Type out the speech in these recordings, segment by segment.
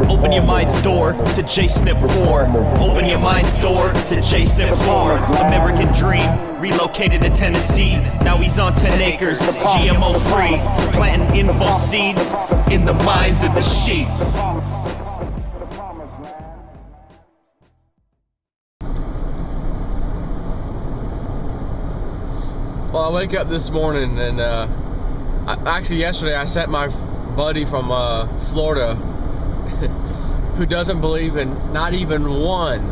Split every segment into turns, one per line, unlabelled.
Open your mind's door to J-Snip 4. Open your mind's door to J-Snip 4. American dream, relocated to Tennessee. Now he's on 10 acres, GMO free. Planting info seeds in the minds of the sheep.
Well, I wake up this morning and actually yesterday I sent my buddy from Florida who doesn't believe in not even one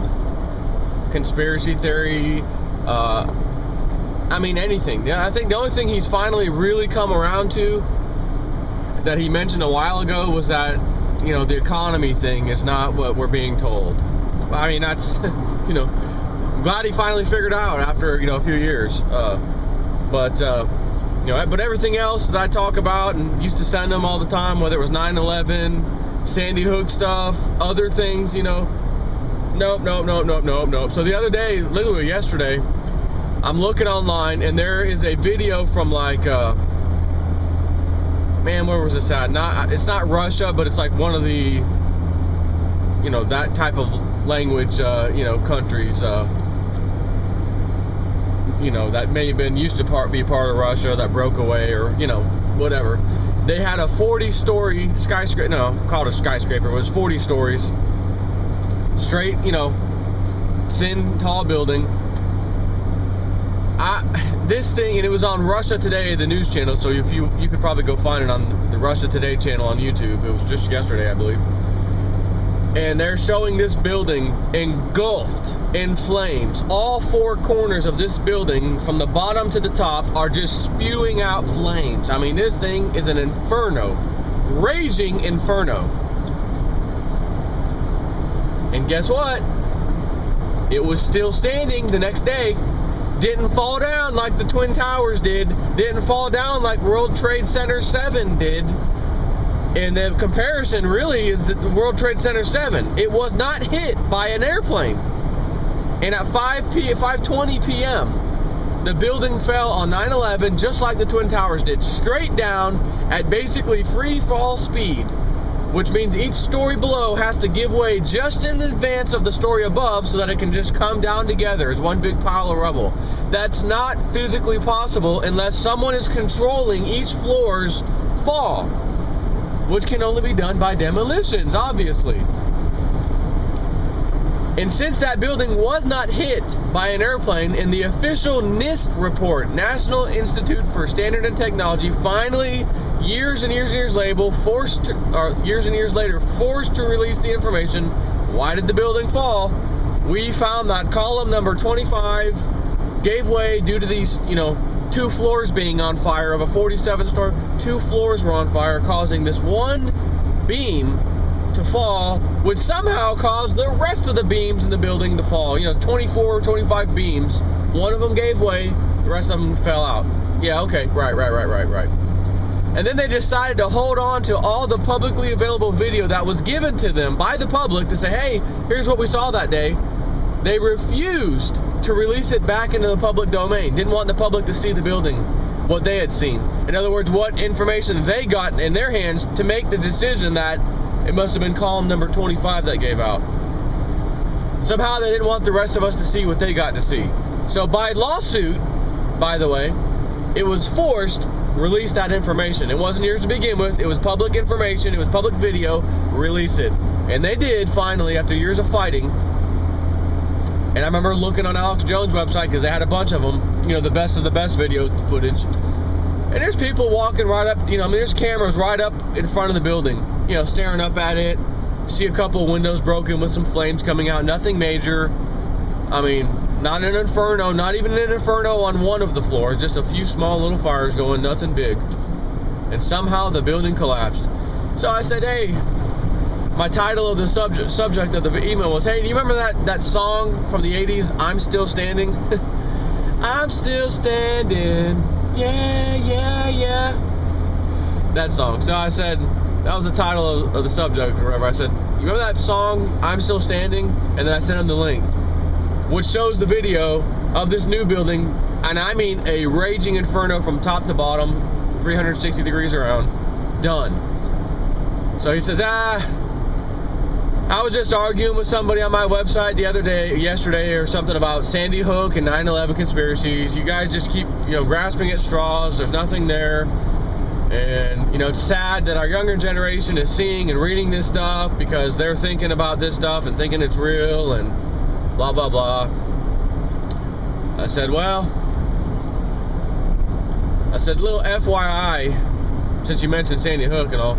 conspiracy theory, I mean anything. Yeah, I think the only thing he's finally really come around to that he mentioned a while ago was that, you know, the economy thing is not what we're being told. I mean, that's, you know, I'm glad he finally figured out after, you know, a few years. You know, but everything else that I talk about and used to send them all the time, whether it was 9/11, Sandy Hook stuff, other things, you know, nope. So the other day, literally yesterday, I'm looking online and there is a video from like, man, where was this at? It's not Russia, but it's like one of the, you know, that type of language, you know, countries, you know, that may have been used to be part of Russia that broke away, or, you know, whatever. They had a 40-story skyscraper, no, called a skyscraper, it was 40 stories, straight, you know, thin, tall building. This thing, and it was on Russia Today, the news channel, so if you could probably go find it on the Russia Today channel on YouTube. It was just yesterday, I believe. And they're showing this building engulfed in flames. All four corners of this building, from the bottom to the top, are just spewing out flames. I mean, this thing is an inferno, raging inferno. And guess what? It was still standing the next day. Didn't fall down like the Twin Towers did. Didn't fall down like World Trade Center 7 did. And the comparison really is the World Trade Center 7. It was not hit by an airplane. And at 5:20 p.m., the building fell on 9/11 just like the Twin Towers did, straight down at basically free fall speed, which means each story below has to give way just in advance of the story above so that it can just come down together as one big pile of rubble. That's not physically possible unless someone is controlling each floor's fall, which can only be done by demolitions, obviously. And since that building was not hit by an airplane, in the official NIST report, National Institute for Standard and Technology, finally, years and years later, forced to release the information, why did the building fall? We found that column number 25 gave way due to these, you know, 2 floors being on fire of a 47-story. 2 floors were on fire, causing this one beam to fall, which somehow caused the rest of the beams in the building to fall. You know, 24, 25 beams. One of them gave way, the rest of them fell out. Yeah, okay, right. And then they decided to hold on to all the publicly available video that was given to them by the public to say, hey, here's what we saw that day. They refused to release it back into the public domain. Didn't want the public to see the building, what they had seen. In other words, what information they got in their hands to make the decision that it must have been column number 25 that gave out. Somehow they didn't want the rest of us to see what they got to see. So by lawsuit, by the way, it was forced to release that information. It wasn't yours to begin with. It was public information. It was public video. Release it. And they did finally, after years of fighting. And I remember looking on Alex Jones' website because they had a bunch of them, you know, the best of the best video footage. And there's people walking right up, you know, I mean, there's cameras right up in front of the building, you know, staring up at it. See a couple of windows broken with some flames coming out, nothing major. I mean, not an inferno, not even an inferno on one of the floors, just a few small little fires going, nothing big. And somehow the building collapsed. So I said, hey, my title of the subject of the email was, hey, do you remember that song from the 80s, I'm Still Standing? I'm still standing, yeah. That song. So I said, that was the title of the subject or whatever. I said, you remember that song, I'm Still Standing? And then I sent him the link, which shows the video of this new building, and I mean a raging inferno from top to bottom, 360 degrees around, done. So he says, I was just arguing with somebody on my website yesterday or something about Sandy Hook and 9/11 conspiracies. You guys just keep, grasping at straws. There's nothing there. And, it's sad that our younger generation is seeing and reading this stuff because they're thinking about this stuff and thinking it's real and blah, blah, blah. I said, little FYI, since you mentioned Sandy Hook and all,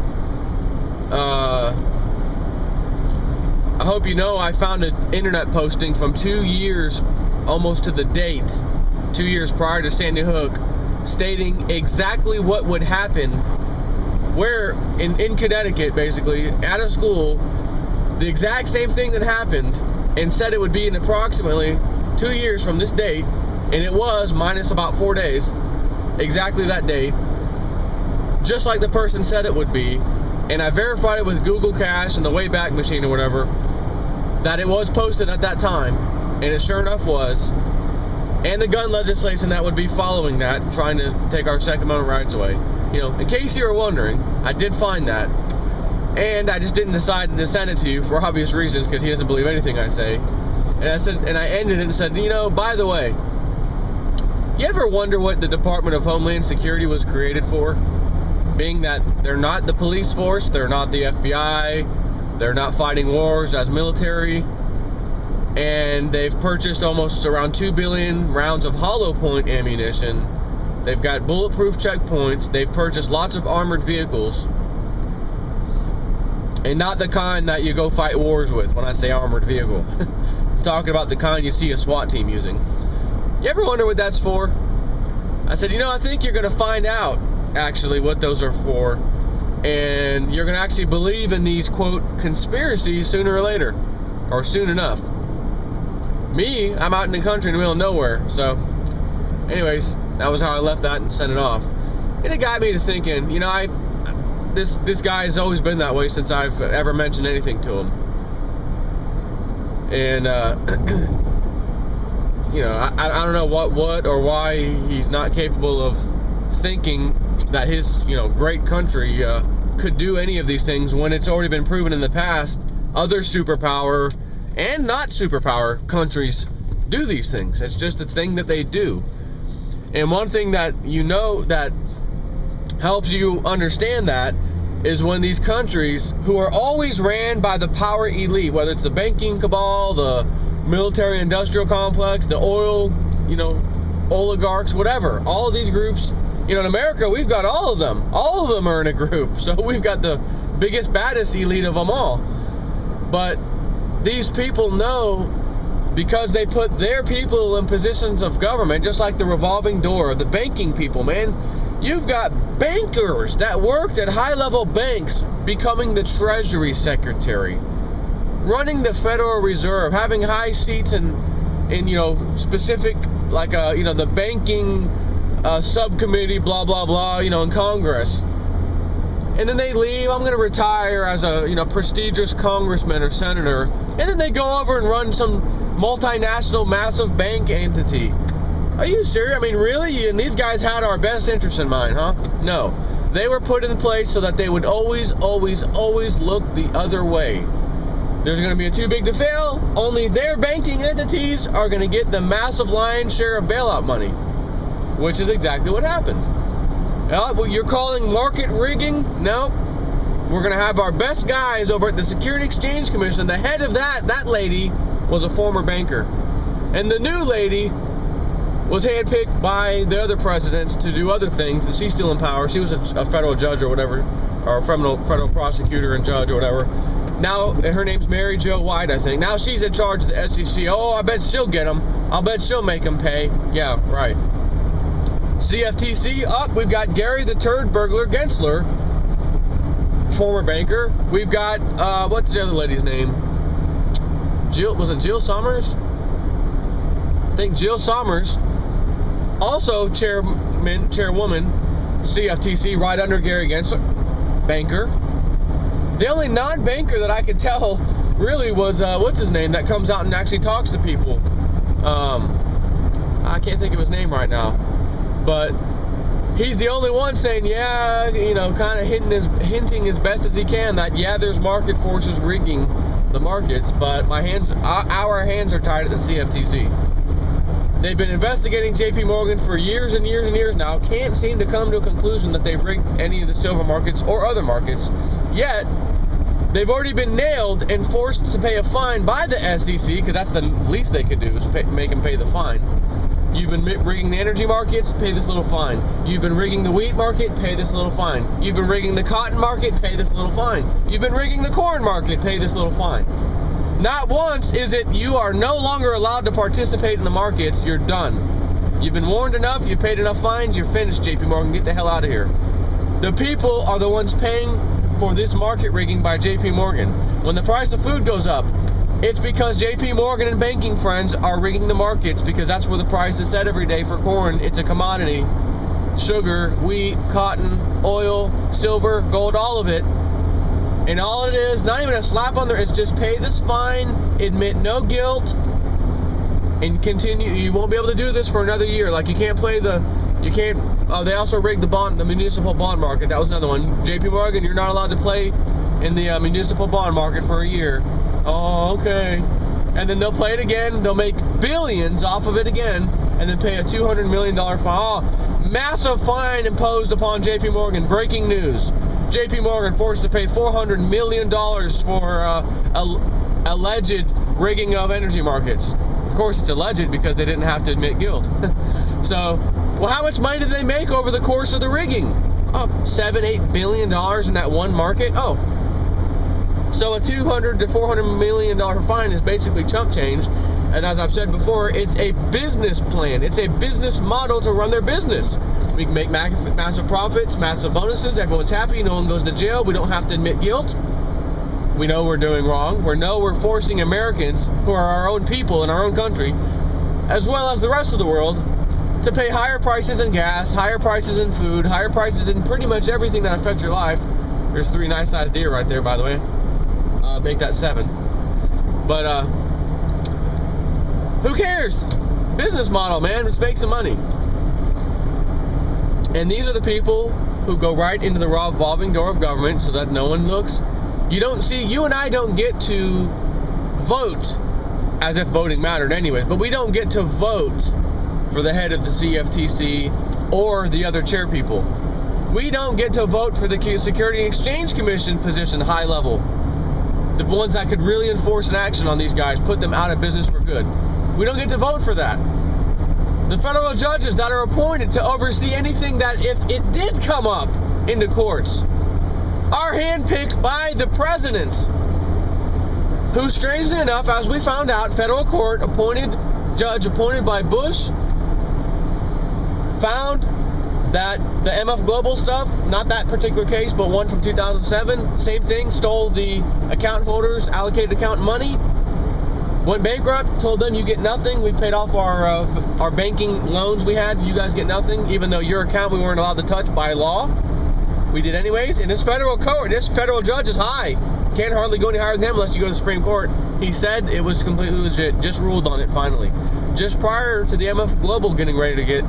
I hope you know I found an internet posting from 2 years, almost to the date, 2 years prior to Sandy Hook, stating exactly what would happen where, in Connecticut, basically, at a school, the exact same thing that happened, and said it would be in approximately 2 years from this date, and it was, minus about 4 days, exactly that date, just like the person said it would be. And I verified it with Google Cache and the Wayback Machine or whatever, that it was posted at that time, and it sure enough was. And the gun legislation that would be following that, trying to take our Second Amendment rights away. In case you were wondering, I did find that. And I just didn't decide to send it to you for obvious reasons, because he doesn't believe anything I say. And I ended it and said, by the way, you ever wonder what the Department of Homeland Security was created for? Being that they're not the police force, they're not the FBI, they're not fighting wars as military, and they've purchased almost around 2 billion rounds of hollow point ammunition. They've got bulletproof checkpoints, they've purchased lots of armored vehicles, and not the kind that you go fight wars with when I say armored vehicle. I'm talking about the kind you see a SWAT team using. You ever wonder what that's for? I said, I think you're going to find out actually what those are for, and you're going to actually believe in these, quote, conspiracies sooner or later, or soon enough. Me, I'm out in the country in the middle of nowhere, so anyways, that was how I left that and sent it off. And it got me to thinking, this guy has always been that way since I've ever mentioned anything to him. And I don't know what or why he's not capable of thinking that his great country could do any of these things when it's already been proven in the past other superpower and not superpower countries do these things. It's just a thing that they do. And one thing that that helps you understand that is when these countries, who are always ran by the power elite, whether it's the banking cabal, the military industrial complex, the oil, oligarchs, whatever, all of these groups, in America, we've got all of them. All of them are in a group. So we've got the biggest, baddest elite of them all. But these people know, because they put their people in positions of government, just like the revolving door, the banking people, man. You've got bankers that worked at high-level banks becoming the Treasury Secretary, running the Federal Reserve, having high seats in specific, like, the banking subcommittee, blah, blah, blah, in Congress. And then they leave. I'm going to retire as a, prestigious congressman or senator. And then they go over and run some multinational massive bank entity. Are you serious? I mean, really? And these guys had our best interests in mind, huh? No. They were put in place so that they would always, always, always look the other way. There's going to be a too big to fail. Only their banking entities are going to get the massive lion's share of bailout money, which is exactly what happened. Well, you're calling market rigging? No. We're going to have our best guys over at the Security Exchange Commission. The head of that lady was a former banker. And the new lady was handpicked by the other presidents to do other things, and she's still in power. She was a federal judge or whatever, or a federal prosecutor and judge or whatever. Now, her name's Mary Jo White, I think. Now she's in charge of the SEC. Oh, I bet she'll get them. I'll bet she'll make them pay. Yeah, right. CFTC, up, we've got Gary the Turd Burglar Gensler, former banker. We've got, what's the other lady's name? Was it Jill Sommers? I think Jill Sommers, also chairwoman, CFTC, right under Gary Gensler, banker. The only non-banker that I could tell really was, what's his name, that comes out and actually talks to people. I can't think of his name right now. But he's the only one saying, yeah, kind of hinting as best as he can that, yeah, there's market forces rigging the markets, but our hands are tied at the CFTC. They've been investigating JP Morgan for years and years and years now, can't seem to come to a conclusion that they've rigged any of the silver markets or other markets, yet they've already been nailed and forced to pay a fine by the SEC, because that's the least they could do, is make them pay the fine. You've been rigging the energy markets, pay this little fine. You've been rigging the wheat market, pay this little fine. You've been rigging the cotton market, pay this little fine. You've been rigging the corn market, pay this little fine. Not once is it you are no longer allowed to participate in the markets, you're done. You've been warned enough, you've paid enough fines, you're finished, JP Morgan, get the hell out of here. The people are the ones paying for this market rigging by JP Morgan. When the price of food goes up, it's because JP Morgan and banking friends are rigging the markets, because that's where the price is set every day for corn. It's a commodity. Sugar, wheat, cotton, oil, silver, gold, all of it. And all it is, not even a slap on there, it's just pay this fine, admit no guilt, and continue. You won't be able to do this for another year. Like, you can't play the, you can't, they also rigged the municipal bond market. That was another one. JP Morgan, you're not allowed to play in the municipal bond market for a year. Oh, okay. And then they'll play it again, they'll make billions off of it again, and then pay a $200 million fine. Oh, massive fine imposed upon JP Morgan. Breaking news. JP Morgan forced to pay $400 million for alleged rigging of energy markets. Of course it's alleged, because they didn't have to admit guilt. So, well, how much money did they make over the course of the rigging? Oh, $7-8 billion in that one market? Oh. So a $200 to $400 million fine is basically chump change. And as I've said before, it's a business plan. It's a business model to run their business. We can make massive profits, massive bonuses, everyone's happy, no one goes to jail, we don't have to admit guilt. We know we're doing wrong. We're forcing Americans, who are our own people in our own country, as well as the rest of the world, to pay higher prices in gas, higher prices in food, higher prices in pretty much everything that affects your life. There's 3 nice sized deer right there, by the way. Make that 7. But who cares? Business model, man. Let's make some money. And these are the people who go right into the revolving door of government so that no one looks. You don't see, you and I don't get to vote, as if voting mattered anyways, but we don't get to vote for the head of the CFTC or the other chair people. We don't get to vote for the Security and Exchange Commission position, high level. The ones that could really enforce an action on these guys, put them out of business for good. We don't get to vote for that. The federal judges that are appointed to oversee anything that, if it did come up into courts, are handpicked by the presidents, who, strangely enough, as we found out, federal court judge appointed by Bush, found that the MF Global stuff, not that particular case, but one from 2007, same thing, stole the account holders' allocated account money, went bankrupt, told them you get nothing. We paid off our banking loans we had, you guys get nothing, even though your account we weren't allowed to touch by law. We did anyways, and this federal court, this federal judge is high. Can't hardly go any higher than him unless you go to the Supreme Court. He said it was completely legit, just ruled on it finally. Just prior to the MF Global getting ready to get,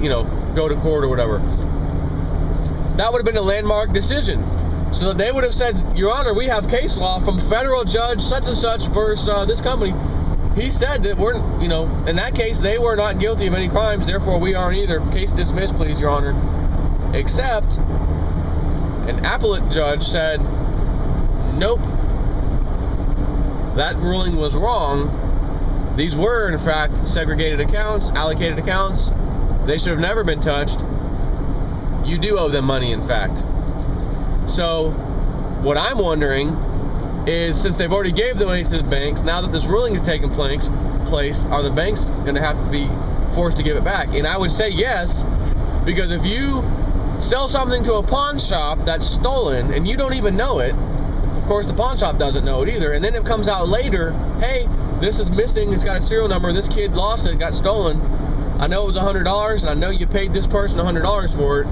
go to court or whatever. That would have been a landmark decision. So they would have said, Your Honor, we have case law from federal judge such and such versus this company. He said that we're, in that case, they were not guilty of any crimes, therefore we aren't either. Case dismissed, please, Your Honor. Except an appellate judge said, nope, that ruling was wrong. These were, in fact, segregated accounts, allocated accounts. They should have never been touched. You do owe them money, in fact. So, what I'm wondering is, since they've already gave the money to the banks, now that this ruling has taken place, are the banks going to have to be forced to give it back? And I would say yes, because if you sell something to a pawn shop that's stolen and you don't even know it, of course the pawn shop doesn't know it either, and then it comes out later, hey, this is missing, it's got a serial number, this kid lost it, got stolen, I know it was $100, and I know you paid this person $100 for it,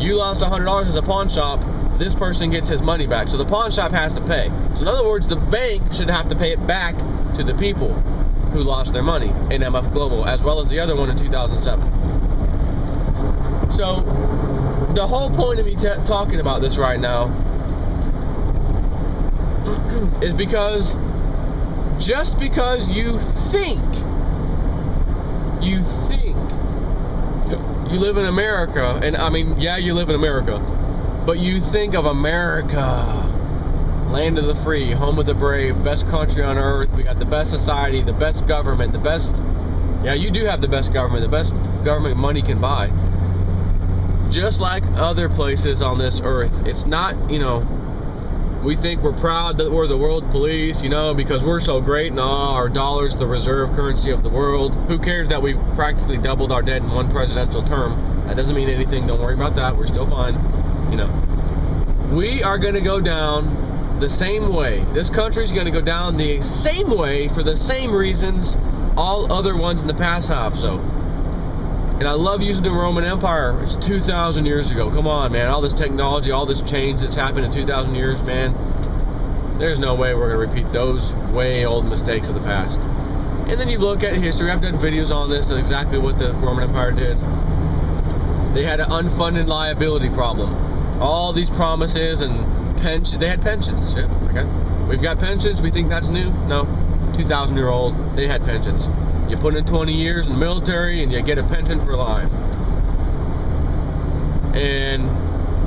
you lost $100 as a pawn shop, this person gets his money back, so the pawn shop has to pay. So in other words, the bank should have to pay it back to the people who lost their money in MF Global, as well as the other one in 2007. So the whole point of me talking about this right now is because just because you think you live in America, and I mean, yeah, you live in America, but you think of America, land of the free, home of the brave, best country on earth, we got the best society, the best government, the best, yeah, you do have the best government, the best government money can buy. Just like other places on this earth, it's not, we think we're proud that we're the world police, because we're so great and our dollar's the reserve currency of the world. Who cares that we've practically doubled our debt in one presidential term? That doesn't mean anything. Don't worry about that. We're still fine. We are going to go down the same way. This country's going to go down the same way for the same reasons all other ones in the past have. So, and I love using the Roman Empire. It's 2,000 years ago. Come on, man. All this technology, all this change that's happened in 2,000 years, man. There's no way we're going to repeat those way old mistakes of the past. And then you look at history. I've done videos on this, and exactly what the Roman Empire did. They had an unfunded liability problem. All these promises and pensions. They had pensions. Yeah, okay. We've got pensions. We think that's new? No. 2,000-year-old. They had pensions. You put in 20 years in the military and you get a pension for life. And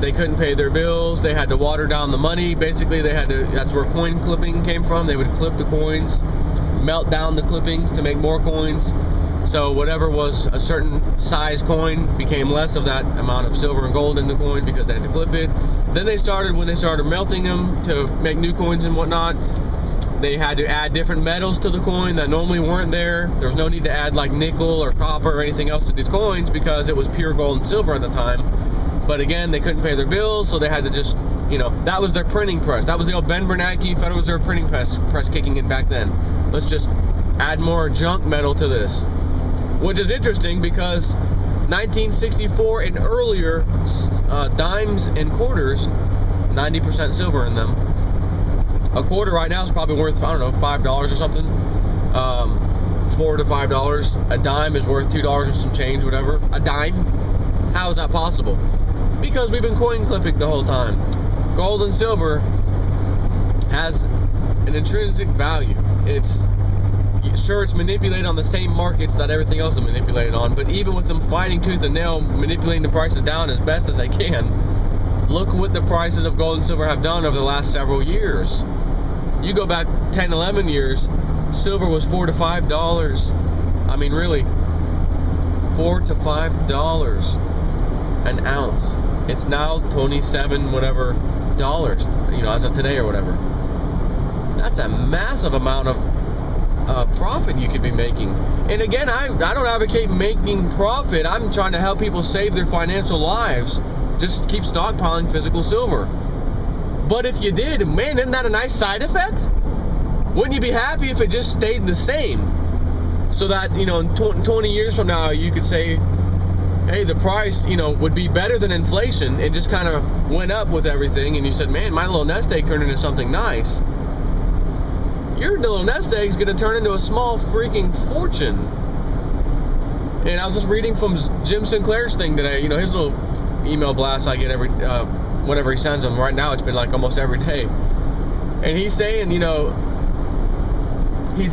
they couldn't pay their bills. They had to water down the money. Basically, they had to, that's where coin clipping came from. They would clip the coins, melt down the clippings to make more coins. So whatever was a certain size coin became less of that amount of silver and gold in the coin because they had to clip it. Then when they started melting them to make new coins and whatnot, they had to add different metals to the coin that normally weren't there. There was no need to add like nickel or copper or anything else to these coins because it was pure gold and silver at the time. But again, they couldn't pay their bills, so they had to just, that was their printing press. That was the old Ben Bernanke Federal Reserve printing press kicking in back then. Let's just add more junk metal to this. Which is interesting because 1964 and earlier, dimes and quarters, 90% silver in them. A quarter right now is probably worth, I don't know, $5 or something. $4 to $5. A dime is worth $2 and some change, whatever. A dime? How is that possible? Because we've been coin clipping the whole time. Gold and silver has an intrinsic value. Sure, it's manipulated on the same markets that everything else is manipulated on, but even with them fighting tooth and nail, manipulating the prices down as best as they can, look what the prices of gold and silver have done over the last several years. You go back 10, 11 years, silver was $4 to $5. I mean, really, $4 to $5 an ounce. It's now 27 whatever dollars, as of today or whatever. That's a massive amount of profit you could be making. And again, I don't advocate making profit. I'm trying to help people save their financial lives. Just keep stockpiling physical silver. But if you did, man, isn't that a nice side effect? Wouldn't you be happy if it just stayed the same? So that, in 20 years from now, you could say, hey, the price, would be better than inflation. It just kind of went up with everything. And you said, man, my little nest egg turned into something nice. Your little nest egg is going to turn into a small freaking fortune. And I was just reading from Jim Sinclair's thing today, his little email blast I get every, whenever he sends them. Right now it's been like almost every day. And he's saying, he's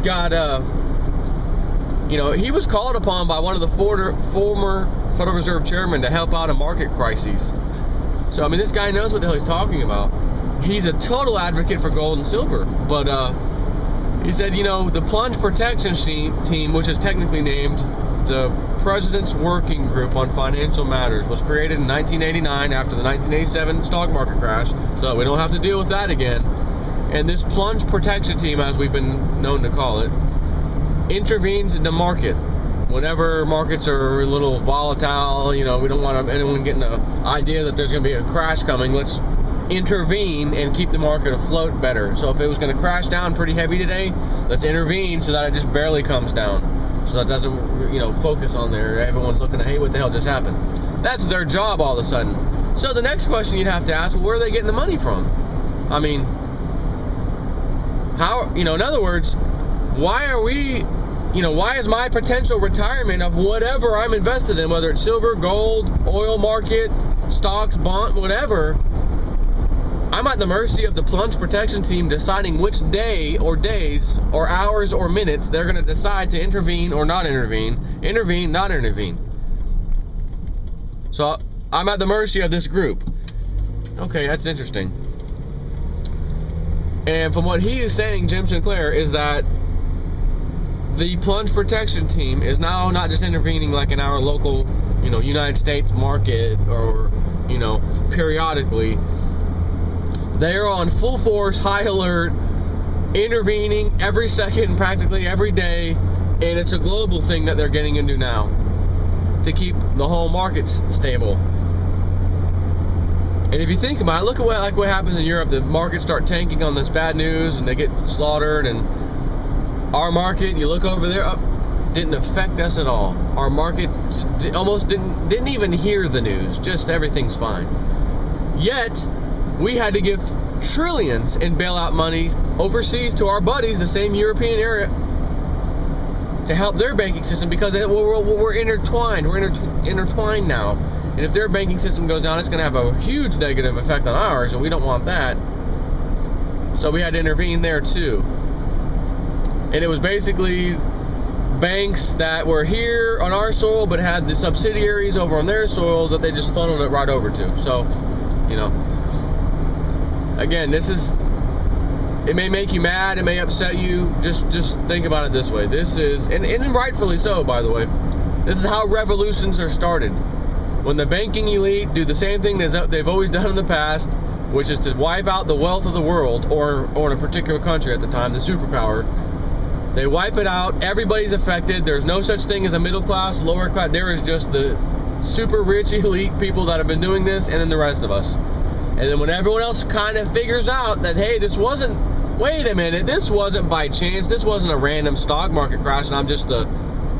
got, he was called upon by one of the former Federal Reserve chairmen to help out in market crises. So, I mean, this guy knows what the hell he's talking about. He's a total advocate for gold and silver. But, he said, the plunge protection team, which is technically named the President's Working Group on Financial Matters, was created in 1989 after the 1987 stock market crash, so we don't have to deal with that again. And this plunge protection team, as we've been known to call it, intervenes in the market. Whenever markets are a little volatile, we don't want anyone getting an idea that there's going to be a crash coming. Let's intervene and keep the market afloat better. So if it was going to crash down pretty heavy today, let's intervene so that it just barely comes down, so that doesn't focus on there. Everyone's looking at, hey, what the hell just happened? That's their job all of a sudden. So the next question you'd have to ask, well, where are they getting the money from? I mean, how, in other words, why are we, why is my potential retirement of whatever I'm invested in, whether it's silver, gold, oil market, stocks, bond, whatever, I'm at the mercy of the plunge protection team deciding which day or days or hours or minutes they're going to decide to intervene or not intervene, not intervene. So I'm at the mercy of this group. Okay, that's interesting. And from what he is saying, Jim Sinclair, is that the plunge protection team is now not just intervening like in our local, United States market or, periodically. They are on full force, high alert, intervening every second, practically every day, and it's a global thing that they're getting into now to keep the whole markets stable. And if you think about it, look at what happens in Europe. The markets start tanking on this bad news, and they get slaughtered. And our market, you look over there, didn't affect us at all. Our market almost didn't even hear the news. Just everything's fine. Yet we had to give trillions in bailout money overseas to our buddies, the same European area, to help their banking system, because we're intertwined. We're intertwined now. And if their banking system goes down, it's going to have a huge negative effect on ours, and we don't want that. So we had to intervene there too. And it was basically banks that were here on our soil but had the subsidiaries over on their soil that they just funneled it right over to. So, again, it may make you mad, it may upset you. Just think about it this way. This is, and rightfully so, by the way, this is how revolutions are started. When the banking elite do the same thing they've always done in the past, which is to wipe out the wealth of the world, or in a particular country at the time, the superpower. They wipe it out, everybody's affected. There's no such thing as a middle class, lower class. There is just the super rich elite people that have been doing this, and then the rest of us. And then when everyone else kind of figures out that, hey, wait a minute, this wasn't by chance, this wasn't a random stock market crash, and I'm just the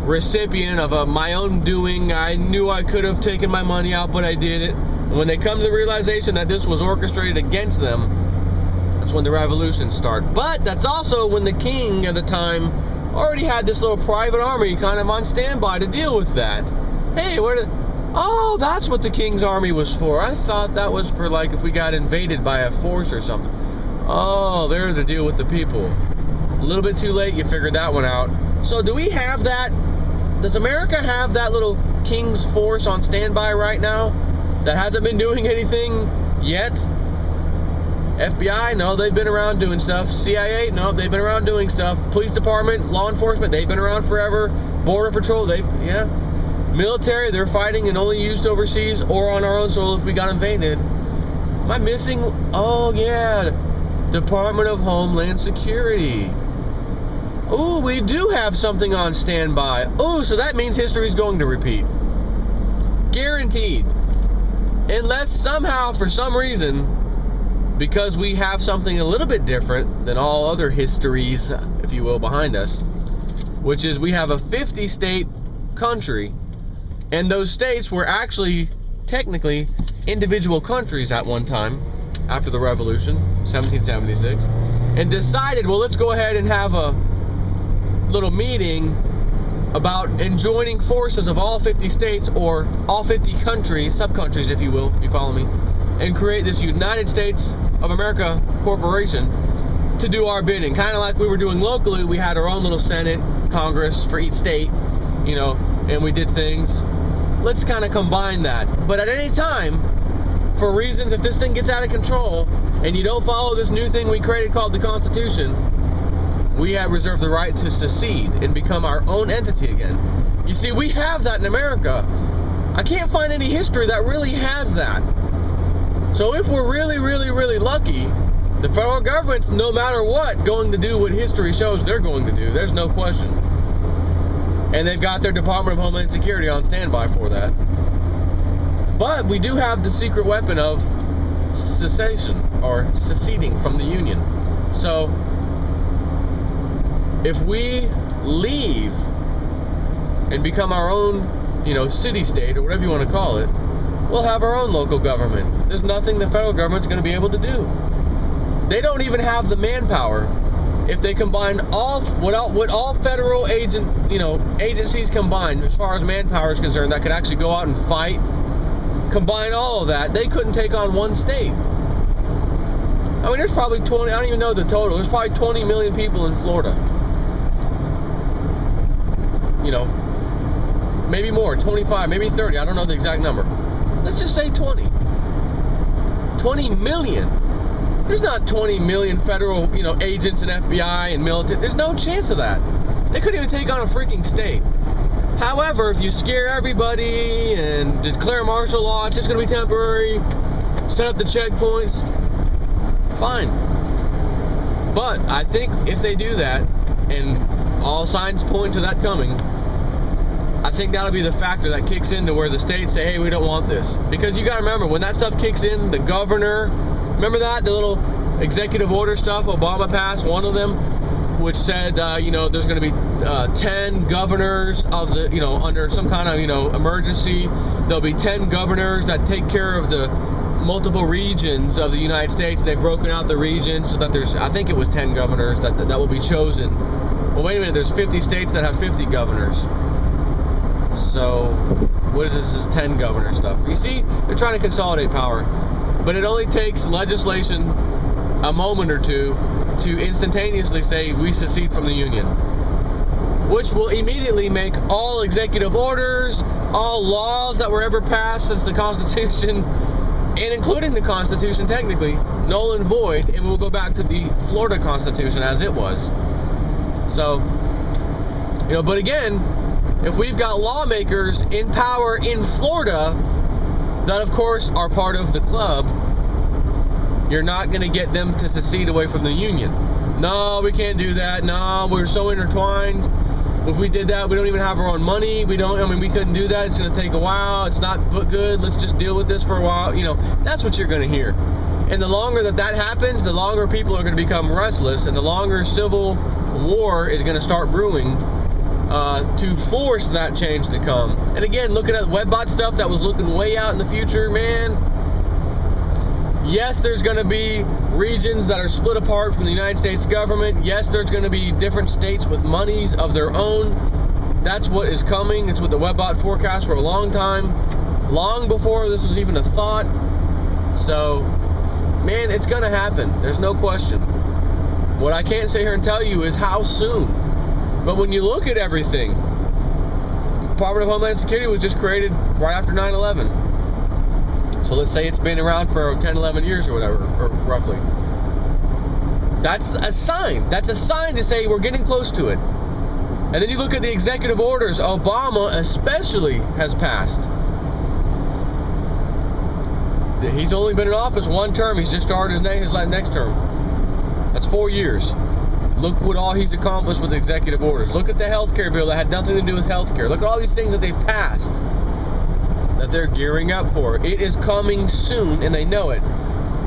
recipient of my own doing. I knew I could have taken my money out, but I did it. And when they come to the realization that this was orchestrated against them, that's when the revolution started. But that's also when the king at the time already had this little private army kind of on standby to deal with that. Hey, oh, that's what the king's army was for. I thought that was for, like, if we got invaded by a force or something. Oh, they're to deal with the people. A little bit too late, you figured that one out. So do we have that? Does America have that little king's force on standby right now that hasn't been doing anything yet? FBI, no, they've been around doing stuff. CIA, no, they've been around doing stuff. Police department, law enforcement, they've been around forever. Border patrol, yeah. Military, they're fighting and only used overseas or on our own soil if we got invaded. Am I missing? Oh, yeah. Department of Homeland Security. Ooh, we do have something on standby. Ooh, so that means history is going to repeat. Guaranteed. Unless somehow, for some reason, because we have something a little bit different than all other histories, if you will, behind us, which is we have a 50-state country, and those states were actually, technically, individual countries at one time, after the Revolution, 1776, and decided, well, let's go ahead and have a little meeting about enjoining forces of all 50 states, or all 50 countries, sub-countries, if you will, if you follow me, and create this United States of America corporation to do our bidding. Kind of like we were doing locally. We had our own little Senate, Congress for each state, and we did things. Let's kind of combine that. But at any time, for reasons, if this thing gets out of control and you don't follow this new thing we created called the Constitution, we have reserved the right to secede and become our own entity again. You see, we have that in America. I can't find any history that really has that. So if we're really, really, really lucky, the federal government's, no matter what, going to do what history shows they're going to do. There's no question. And they've got their Department of Homeland Security on standby for that. But we do have the secret weapon of secession, or seceding from the Union. So if we leave and become our own, city-state, or whatever you want to call it, we'll have our own local government. There's nothing the federal government's going to be able to do. They don't even have the manpower. If they combine what all federal agencies combined, as far as manpower is concerned, that could actually go out and fight, combine all of that, they couldn't take on one state. I mean, there's probably 20, I don't even know the total. There's probably 20 million people in Florida. You know, maybe more, 25, maybe 30, I don't know the exact number. Let's just say 20. 20 million. There's not 20 million federal, you know, agents and FBI and military. There's no chance of that. They couldn't even take on a freaking state. However, if you scare everybody and declare martial law, it's just going to be temporary, set up the checkpoints, fine. But I think if they do that, and all signs point to that coming, I think that'll be the factor that kicks into where the states say, hey, we don't want this. Because you got to remember, when that stuff kicks in, the governor, remember that? The little executive order stuff Obama passed, one of them, which said, you know, there's going to be 10 governors of the, you know, under some kind of, you know, emergency. There'll be 10 governors that take care of the multiple regions of the United States. They've broken out the regions so that there's, I think it was 10 governors that will be chosen. Well, wait a minute, there's 50 states that have 50 governors. So, what is this 10 governor stuff? You see, they're trying to consolidate power. But it only takes legislation a moment or two to instantaneously say we secede from the Union, which will immediately make all executive orders, all laws that were ever passed since the Constitution, and including the Constitution technically, null and void, and we'll go back to the Florida Constitution as it was. So, you know, but again, if we've got lawmakers in power in Florida that of course are part of the club, you're not going to get them to secede away from the Union. No, we can't do that. No, we're so intertwined. If we did that, we don't even have our own money. We couldn't do that. It's going to take a while. It's not good. Let's just deal with this for a while. You know, that's what you're going to hear. And the longer that happens, the longer people are going to become restless, and the longer civil war is going to start brewing to force that change to come. And again, looking at WebBot stuff that was looking way out in the future, man. Yes, there's going to be regions that are split apart from the United States government. Yes, there's going to be different states with monies of their own. That's what is coming. It's what the WebBot forecast for a long time, long before this was even a thought. So, man, it's going to happen. There's no question. What I can't sit here and tell you is how soon. But when you look at everything, Department of Homeland Security was just created right after 9/11. So let's say it's been around for 10, 11 years or whatever, or roughly. That's a sign. That's a sign to say we're getting close to it. And then you look at the executive orders Obama especially has passed. He's only been in office one term. He's just started his next term. That's 4 years. Look what all he's accomplished with executive orders. Look at the healthcare bill that had nothing to do with healthcare. Look at all these things that they've passed that they're gearing up for. It is coming soon, and they know it.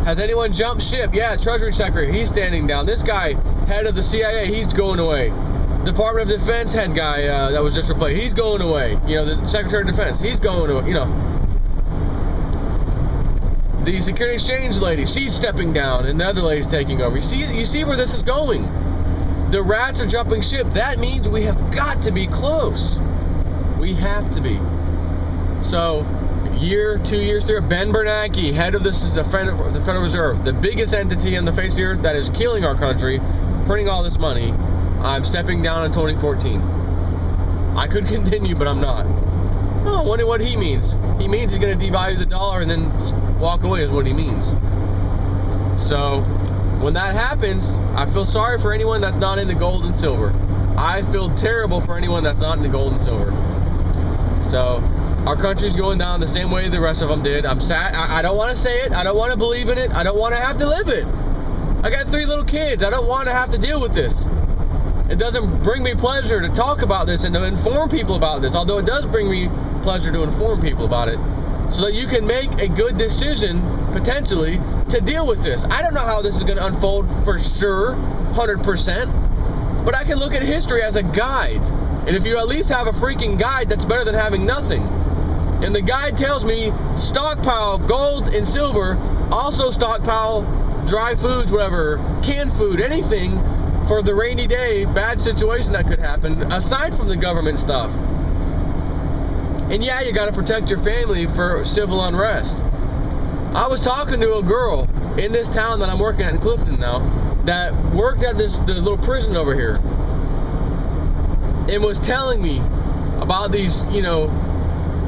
Has anyone jumped ship? Yeah, Treasury Secretary, he's standing down. This guy, head of the CIA, he's going away. Department of Defense head guy that was just replaced, he's going away. You know, the Secretary of Defense, he's going away. You know, the Security Exchange lady, she's stepping down, and the other lady's taking over. You see where this is going? The rats are jumping ship. That means we have got to be close. We have to be. So, year, 2 years through, Ben Bernanke, head of the Federal Reserve, the biggest entity on the face of the earth that is killing our country, printing all this money. I'm stepping down in 2014. I could continue, but I'm not. Oh, I wonder what he means. He means he's going to devalue the dollar and then walk away is what he means. So, when that happens, I feel sorry for anyone that's not into gold and silver. I feel terrible for anyone that's not into gold and silver. So, our country's going down the same way the rest of them did. I'm sad. I don't want to say it. I don't want to believe in it. I don't want to have to live it. I got 3 little kids. I don't want to have to deal with this. It doesn't bring me pleasure to talk about this and to inform people about this, although it does bring me pleasure to inform people about it, so that you can make a good decision, potentially, to deal with this. I don't know how this is going to unfold for sure, 100%, but I can look at history as a guide. And if you at least have a freaking guide, that's better than having nothing. And the guide tells me, stockpile gold and silver, also stockpile dry foods, whatever, canned food, anything for the rainy day, bad situation that could happen, aside from the government stuff. And yeah, you got to protect your family for civil unrest. I was talking to a girl in this town that I'm working at in Clifton now that worked at the little prison over here and was telling me about these, you know,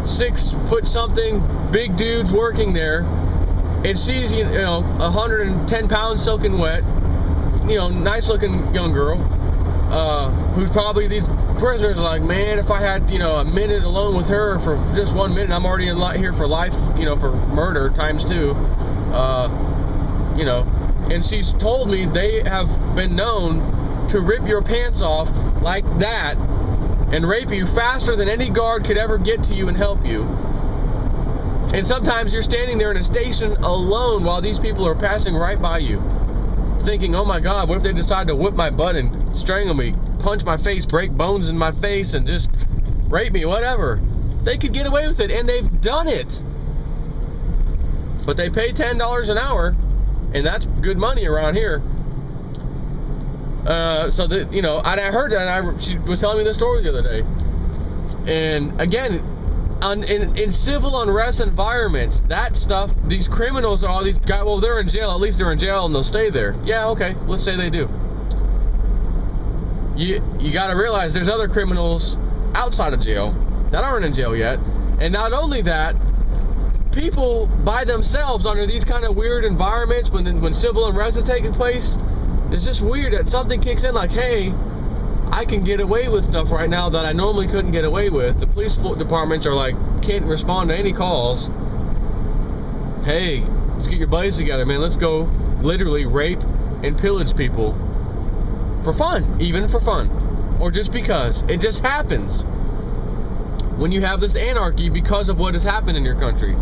6 foot something big dudes working there, and she's, you know, 110 pounds soaking wet, you know, nice looking young girl, who's probably, these prisoners are like, man, if I had, you know, a minute alone with her for just 1 minute, I'm already here for life, you know, for murder ×2, you know. And she's told me they have been known to rip your pants off like that and rape you faster than any guard could ever get to you and help you. And sometimes you're standing there in a station alone while these people are passing right by you, thinking, oh my God, what if they decide to whip my butt and strangle me, punch my face, break bones in my face, and just rape me, whatever. They could get away with it, and they've done it. But they pay $10 an hour, and that's good money around here. So that, you know, and I heard that, she was telling me this story the other day. And again, in civil unrest environments, that stuff, these criminals, all these guys, well, they're in jail. At least they're in jail and they'll stay there. Yeah, okay, let's say they do. You got to realize there's other criminals outside of jail that aren't in jail yet. And not only that, people by themselves under these kind of weird environments, when civil unrest is taking place, it's just weird that something kicks in like, hey, I can get away with stuff right now that I normally couldn't get away with. The police departments are like, can't respond to any calls. Hey, let's get your buddies together, man. Let's go literally rape and pillage people for fun, even for fun, or just because. It just happens when you have this anarchy because of what has happened in your country.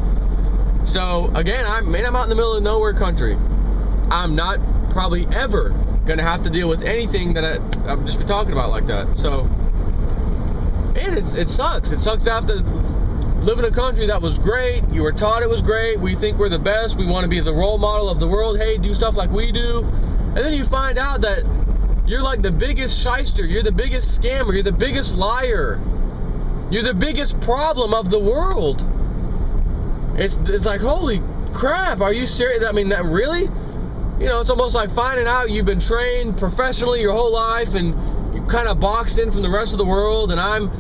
So again, I'm out in the middle of nowhere country. I'm not probably ever gonna have to deal with anything that I've just been talking about like that. So, man, it sucks. It sucks to have to live in a country that was great. You were taught it was great. We think we're the best. We want to be the role model of the world. Hey, do stuff like we do. And then you find out that you're like the biggest shyster. You're the biggest scammer. You're the biggest liar. You're the biggest problem of the world. It's like, holy crap, are you serious? I mean, that really? You know, it's almost like finding out you've been trained professionally your whole life and you're kind of boxed in from the rest of the world, and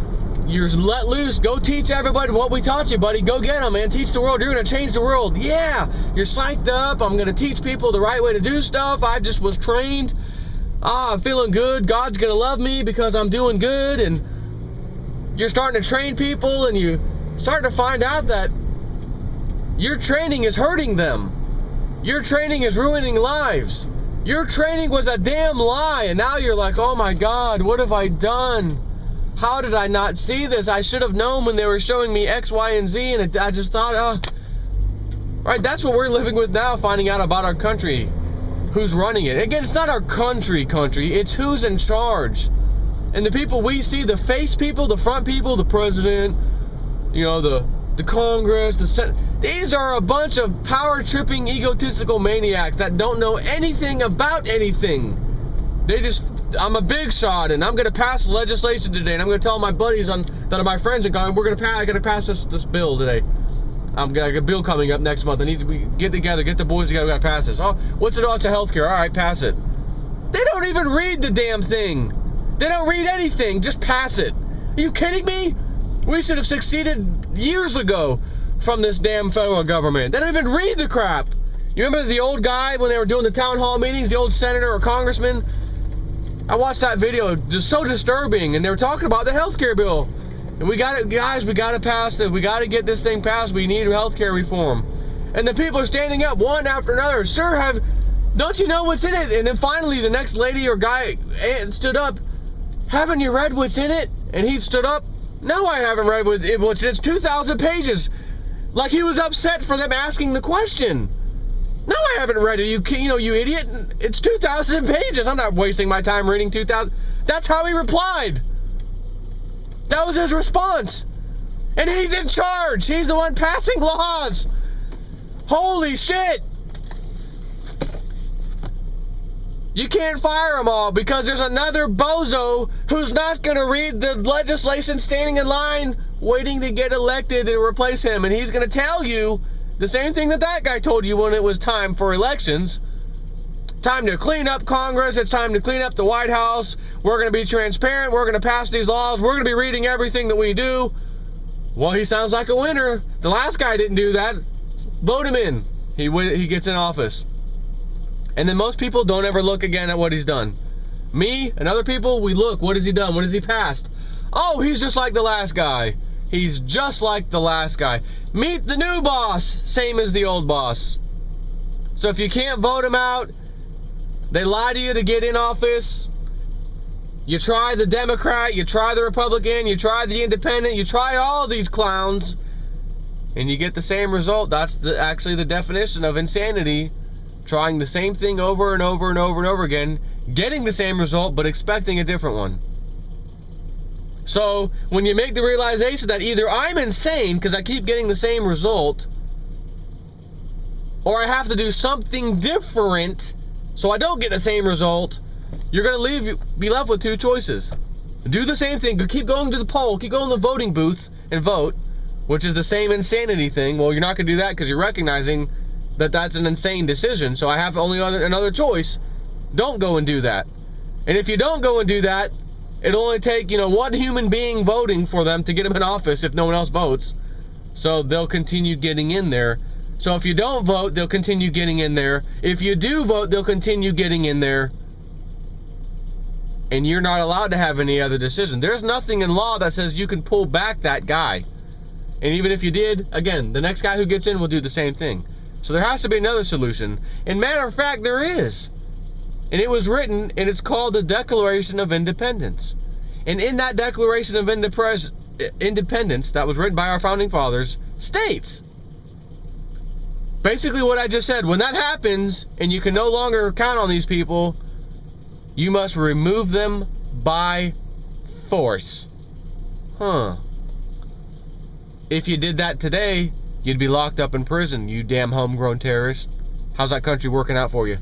you're let loose. Go teach everybody what we taught you, buddy. Go get them, man. Teach the world. You're going to change the world. Yeah, you're psyched up. I'm going to teach people the right way to do stuff. I just was trained. I'm feeling good. God's going to love me because I'm doing good. And you're starting to train people, and you start to find out that your training is hurting them. Your training is ruining lives. Your training was a damn lie, and now you're like, oh my God, what have I done? How did I not see this? I should have known when they were showing me X, Y, and Z, and I just thought, right, that's what we're living with now, finding out about our country, who's running it. Again, it's not our country, it's who's in charge. And the people we see, the face people, the front people, the president, you know, the Congress, the Senate, these are a bunch of power-tripping, egotistical maniacs that don't know anything about anything. They just, I'm a big shot, and I'm going to pass legislation today, and I'm going to tell my buddies that are my friends and going, I got to pass this bill today. I'm got a bill coming up next month. I need to get together, get the boys together, we got to pass this. Oh, what's it all to healthcare? All right, pass it. They don't even read the damn thing. They don't read anything. Just pass it. Are you kidding me? We should have succeeded years ago from this damn federal government. They don't even read the crap. You remember the old guy when they were doing the town hall meetings, the old senator or congressman? I watched that video, just so disturbing, and they were talking about the healthcare bill. And we got it, guys, we got to pass it. We got to get this thing passed. We need healthcare reform. And the people are standing up one after another. Sir, don't you know what's in it? And then finally the next lady or guy stood up. Haven't you read what's in it? And he stood up. No, I haven't read what's in it. It's 2,000 pages. Like he was upset for them asking the question. No, I haven't read it, you idiot. It's 2,000 pages. I'm not wasting my time reading 2,000. That's how he replied. That was his response. And he's in charge. He's the one passing laws. Holy shit. You can't fire them all because there's another bozo who's not going to read the legislation, standing in line waiting to get elected to replace him. And he's going to tell you The same thing that that guy told you when it was time for elections. Time to clean up Congress. It's time to clean up the White House. We're going to be transparent. We're going to pass these laws. We're going to be reading everything that we do. Well, he sounds like a winner. The last guy didn't do that. Vote him in. He gets in office. And then most people don't ever look again at what he's done. Me and other people, we look. What has he done? What has he passed? Oh, he's just like the last guy. He's just like the last guy. Meet the new boss. Same as the old boss. So if you can't vote him out, they lie to you to get in office. You try the Democrat, you try the Republican, you try the Independent, you try all these clowns, and you get the same result. That's actually the definition of insanity. Trying the same thing over and over and over and over again, getting the same result, but expecting a different one. So, when you make the realization that either I'm insane because I keep getting the same result, or I have to do something different so I don't get the same result, you're going to be left with two choices. Do the same thing, keep going to the poll, keep going to the voting booth and vote, which is the same insanity thing. Well, you're not going to do that because you're recognizing that that's an insane decision. So I have only another choice. Don't go and do that. And if you don't go and do that, it'll only take, one human being voting for them to get them in office if no one else votes. So they'll continue getting in there. So if you don't vote, they'll continue getting in there. If you do vote, they'll continue getting in there. And you're not allowed to have any other decision. There's nothing in law that says you can pull back that guy. And even if you did, again, the next guy who gets in will do the same thing. So there has to be another solution. And matter of fact, there is. And it was written, and it's called the Declaration of Independence. And in that Declaration of Independence that was written by our founding fathers, states basically what I just said. When that happens, and you can no longer count on these people, you must remove them by force. If you did that today, you'd be locked up in prison, you damn homegrown terrorist. How's that country working out for you?